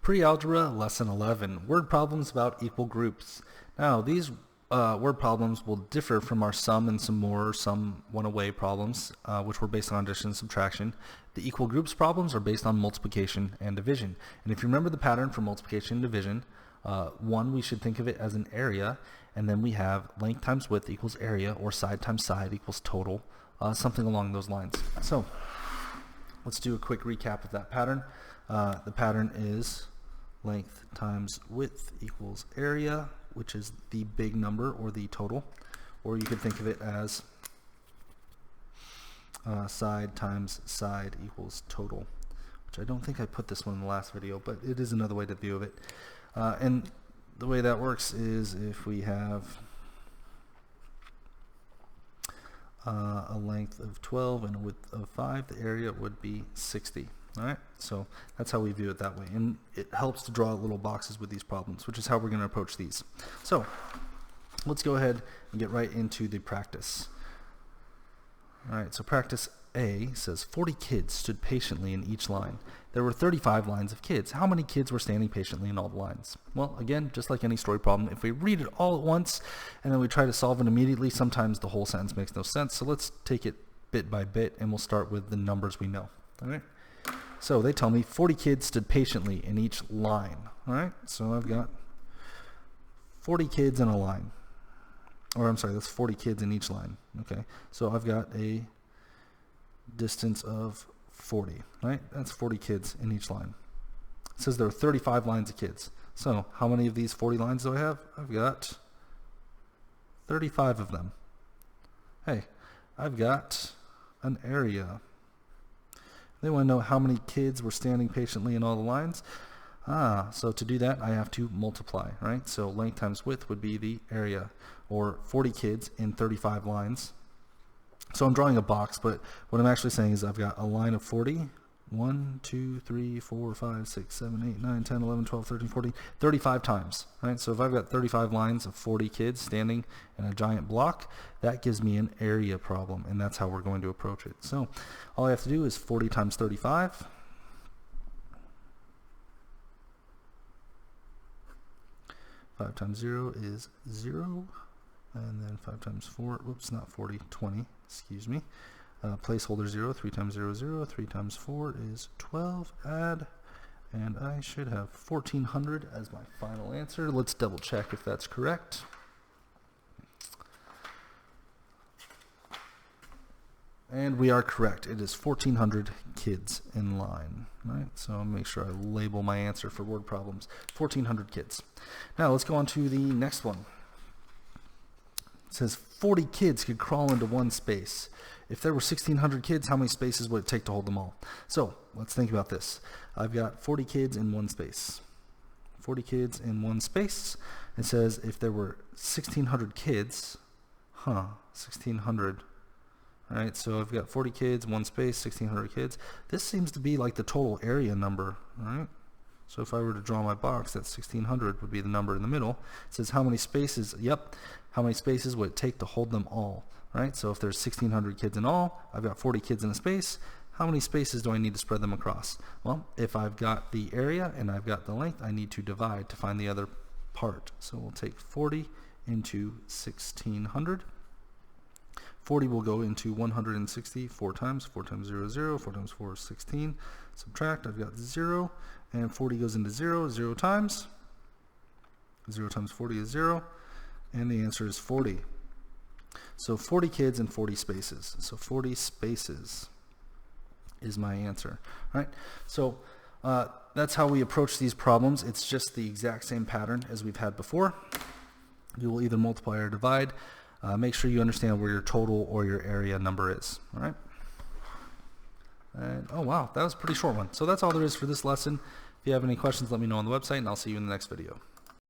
Pre-algebra lesson 11, word problems about equal groups. Now these word problems will differ from our sum and some more, some one-away problems, which were based on addition and subtraction. The equal groups problems are based on multiplication and division. And if you remember the pattern for multiplication and division, one, we should think of it as an area, and then we have length times width equals area, or side times side equals total, something along those lines. So let's do a quick recap of that pattern. The pattern is length times width equals area, which is the big number or the total, or you could think of it as side times side equals total, which I don't think I put this one in the last video, but it is another way to view of it. And the way that works is if we have a length of 12 and a width of 5, the area would be 60. Alright, so that's how we view it that way, and it helps to draw little boxes with these problems, which is how we're going to approach these. So let's go ahead and get right into the practice. Alright, so practice A says 40 kids stood patiently in each line. There were 35 lines of kids. How many kids were standing patiently in all the lines? Well, again, just like any story problem, if we read it all at once and then we try to solve it immediately, sometimes the whole sentence makes no sense. So let's take it bit by bit, and we'll start with the numbers we know. Alright, so they tell me 40 kids stood patiently in each line. Alright, so I've got 40 kids in a line. Or I'm sorry, that's 40 kids in each line. Okay, so I've got a distance of 40, right? That's 40 kids in each line. It says there are 35 lines of kids. So how many of these 40 lines do I have? I've got 35 of them. Hey, I've got an area. They want to know how many kids were standing patiently in all the lines. So to do that, I have to multiply, right? So length times width would be the area, or 40 kids in 35 lines. So I'm drawing a box, but what I'm actually saying is I've got a line of 40. 1, 2, 3, 4, 5, 6, 7, 8, 9, 10, 11, 12, 13, 14, 35 times, right? So if I've got 35 lines of 40 kids standing in a giant block, that gives me an area problem, and that's how we're going to approach it. So all I have to do is 40 times 35. Five times 0 is 0, and then 5 times 4, whoops, not 40, 20, excuse me. Placeholder 0, 3 times 0 is 0, 3 times 4 is 12, add, and I should have 1400 as my final answer. Let's double check if that's correct. And we are correct. It is 1400 kids in line. Right? So I'll make sure I label my answer for word problems. 1400 kids. Now let's go on to the next one. It says 40 kids could crawl into one space. If there were 1600 kids, how many spaces would it take to hold them all? So let's think about this. I've got 40 kids in one space. 40 kids in one space. It says if there were 1600 kids, 1600. All right, so I've got 40 kids, one space, 1600 kids. This seems to be like the total area number, right? So if I were to draw my box, that 1600 would be the number in the middle. It says how many spaces, yep, how many spaces would it take to hold them all, right? So if there's 1600 kids in all, I've got 40 kids in a space. How many spaces do I need to spread them across? Well, if I've got the area and I've got the length, I need to divide to find the other part. So we'll take 40 into 1600. 40 will go into 160 4 times. 4 times 0 is 0. 4 times 4 is 16. Subtract, I've got 0. And 40 goes into 0, 0 times. 0 times 40 is 0. And the answer is 40. So 40 kids and 40 spaces. So 40 spaces is my answer. All right. So that's how we approach these problems. It's just the exact same pattern as we've had before. You will either multiply or divide. Make sure you understand where your total or your area number is. All right. And oh wow, that was a pretty short one. So that's all there is for this lesson. If you have any questions, let me know on the website, and I'll see you in the next video.